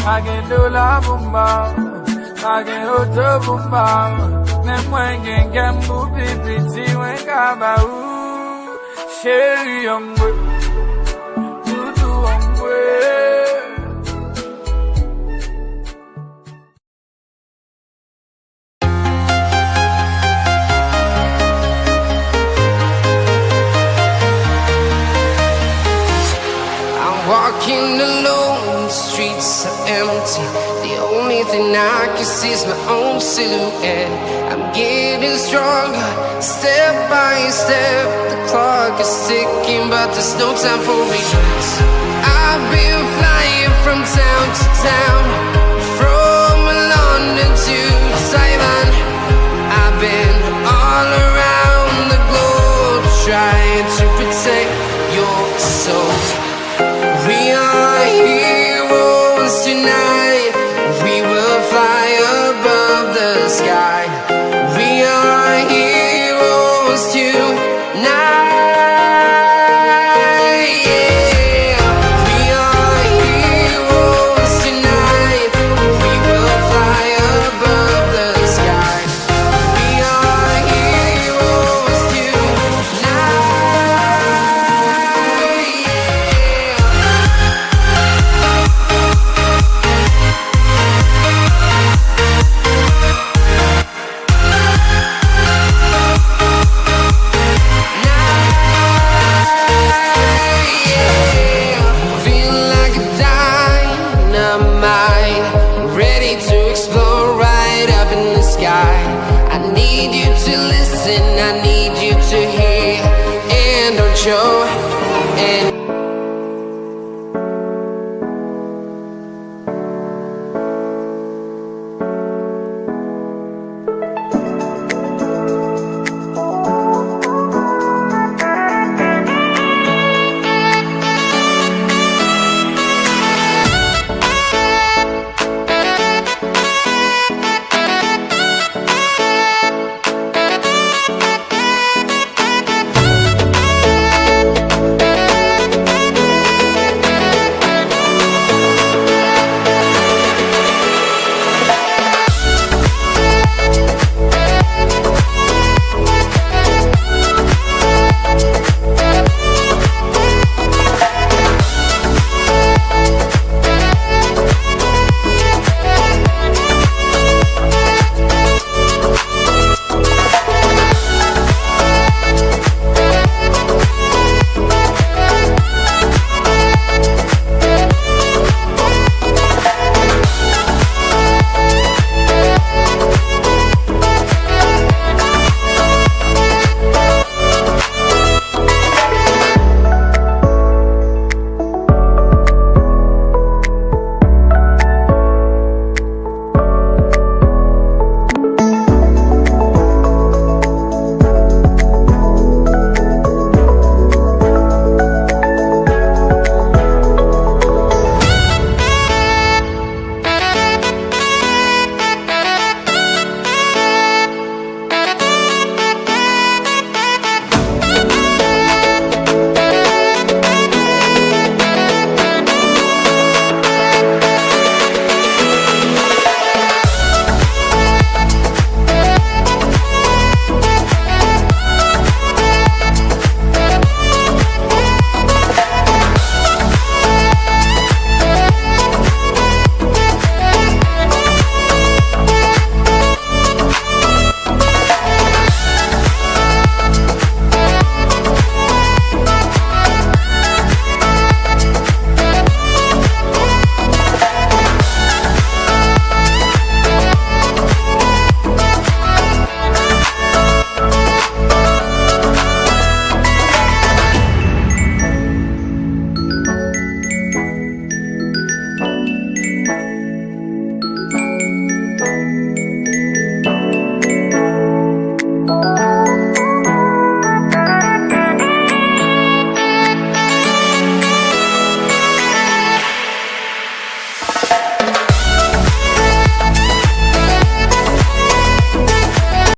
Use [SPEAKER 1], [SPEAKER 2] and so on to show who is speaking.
[SPEAKER 1] I can do la bumba, I can hoto bumba. Nem when can move it, when kabau. Sherry young boy, do
[SPEAKER 2] walking alone, the streets are empty. The only thing I can see is my own silhouette. I'm getting stronger, step by step. The clock is ticking, but there's no time for regrets. I've been flying from town to town, from London to Taiwan. I've been all around the globe, trying to protect your soul. We are heroes tonight. We will fly above the sky. We are heroes tonight. Yeah. We are heroes tonight. We will fly above the sky. We are heroes tonight. I need you to listen, I need you to hear, and don't show